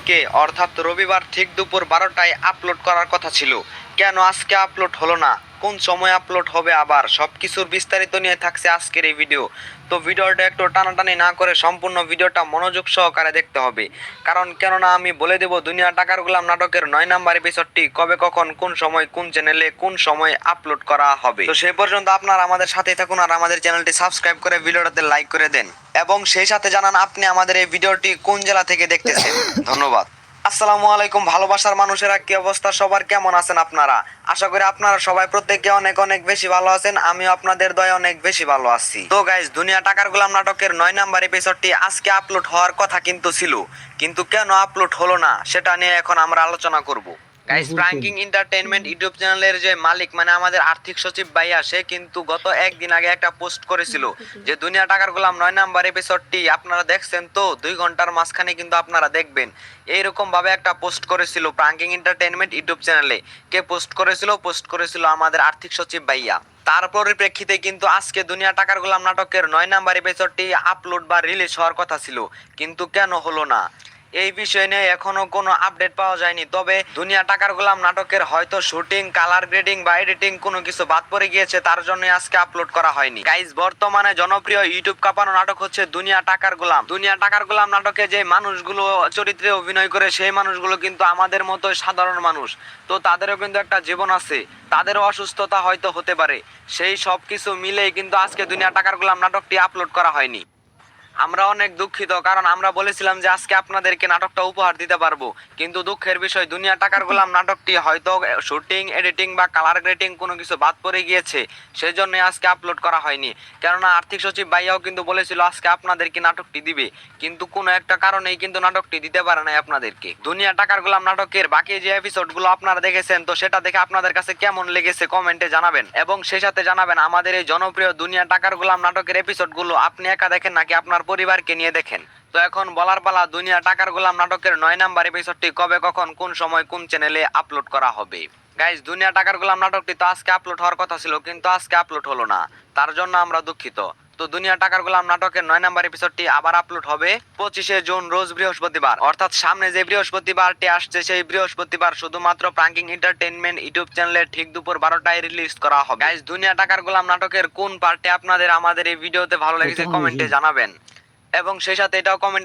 আজকে অর্থাৎ রবিবার ঠিক দুপুর 12টায় আপলোড করার কথা ছিল। কেন আজকে আপলোড হলো না, কোন সময় আপলোড হবে, আবার সবকিছুর বিস্তারিত নিয়ে থাকছে আজকের এই ভিডিও। তো ভিডিওটা একটু টানাটানি না করে সম্পূর্ণ ভিডিওটা মনোযোগ সহকারে দেখতে হবে। কেননা আমি বলে দেব দুনিয়া টাকার গোলাম নাটকের 9 নাম্বার এপিসোডটি কবে, কখন, কোন সময়, কোন চ্যানেলে, কোন সময় আপলোড করা হবে। তো সেই পর্যন্ত আপনারা আমাদের সাথেই থাকুন আর আমাদের চ্যানেলটি সাবস্ক্রাইব করে ভিডিওটাতে লাইক করে দেন এবং সেই সাথে জানান আপনি আমাদের এই ভিডিওটি কোন জেলা থেকে দেখতেছেন। ধন্যবাদ। আসসালামু আলাইকুম ভালোবাসার মানুষেরা, কি অবস্থা সবার, কেমন আছেন আপনারা? আশা করি আপনারা সবাই প্রত্যেককে অনেক অনেক বেশি ভালো আছেন। আমিও আপনাদের দয়া অনেক বেশি ভালো আছি। তো গাইস, দুনিয়া টাকার গোলাম নাটকের 9 নাম্বার এপিসোডটি আজকে আপলোড হওয়ার কথা কিন্তু ছিল, কিন্তু কেন আপলোড হলো না সেটা নিয়ে এখন আমরা আলোচনা করব। গাইস, প্রাঙ্কিং এন্টারটেইনমেন্ট ইউটিউব চ্যানেলের যে মালিক মানে আমাদের আর্থিক সচিব ভাইয়া, সে কিন্তু গত একদিন আগে একটা পোস্ট করেছিল যে দুনিয়া টাকার গোলাম 9 নাম্বার এপিসোডটি আপনারা দেখছেন তো 2 ঘন্টার মাঝখানে কিন্তু আপনারা দেখবেন, এইরকম ভাবে একটা পোস্ট করেছিল প্রাঙ্কিং এন্টারটেইনমেন্ট ইউটিউব চ্যানেলে। কে পোস্ট করেছিল আমাদের আর্থিক সচিব ভাইয়া। তার পরিপ্রেক্ষিতে কিন্তু আজকে দুনিয়া টাকার গোলাম নাটকের 9 নাম্বার এপিসোডটি আপলোড বা রিলিজ হওয়ার কথা ছিল, কিন্তু কেন হলো না এই বিষয় নিয়ে এখনো কোনো আপডেট পাওয়া যায়নি। তবে দুনিয়া টাকার গোলাম নাটকের হয়তো শুটিং, কালার গ্রেডিং বা এডিটিং কোনো কিছু বাদ পড়ে গিয়েছে, তার জন্য আজকে আপলোড করা হয়নি। গাইস, বর্তমানে জনপ্রিয় ইউটিউব কাঁপানো নাটক হচ্ছে দুনিয়া টাকার গোলাম। দুনিয়া টাকার গোলাম নাটকে যে মানুষগুলো চরিত্রে অভিনয় করে সেই মানুষগুলো কিন্তু আমাদের মতো সাধারণ মানুষ। তো তাদেরও কিন্তু একটা জীবন আছে, তাদেরও অসুস্থতা হয়তো হতে পারে। সেই সব কিছু মিলেই কিন্তু আজকে দুনিয়া টাকার গোলাম নাটকটি আপলোড করা হয়নি। আমরা অনেক দুঃখিত, কারণ আমরা বলেছিলাম যে আজকে আপনাদেরকে নাটকটা উপহার দিতে পারবো, কিন্তু দুঃখের বিষয় দুনিয়া টাকার গোলাম নাটকটি হয়তো শুটিং, এডিটিং বা কালার গ্রেডিং কোনো কিছু বাদ পড়ে গিয়েছে, সেই জন্য আজকে আপলোড করা হয়নি। কেননা আর্থিক সচিব ভাইয়াও কিন্তু বলেছিল আজকে আপনাদেরকে নাটকটি দিবে, কিন্তু কোনো একটা কারণেই কিন্তু নাটকটি দিতে পারে নাই আপনাদেরকে। দুনিয়া টাকার গোলাম নাটকের বাকি যে এপিসোডগুলো আপনারা দেখেছেন, তো সেটা দেখে আপনাদের কাছে কেমন লেগেছে কমেন্টে জানাবেন এবং সেই সাথে জানাবেন আমাদের এই জনপ্রিয় দুনিয়া টাকার গোলাম নাটকের এপিসোডগুলো আপনি একা দেখেন নাকি আপনার পরিবারকে নিয়ে দেখেন। তো এখন বলার পালা দুনিয়া টাকার গোলাম নাটকের 9 নাম্বার এপিসোডটি কবে, কখন, কোন সময়, কোন চ্যানেলে আপলোড করা হবে। গাইস, দুনিয়া টাকার গোলাম নাটকটি তো আজকে আপলোড হওয়ার কথা ছিল, কিন্তু আজকে আপলোড হলো না, তার জন্য আমরা দুঃখিত। তো দুনিয়া টাকার গোলাম নাটকের 9 নাম্বার এপিসোডটি আবার আপলোড হবে 25শে জুন রোজ বৃহস্পতিবার, অর্থাৎ সামনে যে বৃহস্পতিবারটি আসছে সেই বৃহস্পতিবার শুধুমাত্র প্রাঙ্কিং এন্টারটেইনমেন্ট ইউটিউব চ্যানেলে ঠিক দুপুর 12টায় রিলিজ করা হবে। গাইস, দুনিয়া টাকার গোলাম নাটকের কোন পার্টে আপনাদের আমাদের এই ভিডিওতে ভালো লেগেছে কমেন্টে জানাবেন এবং সেই সাথে এটাও কমেন্ট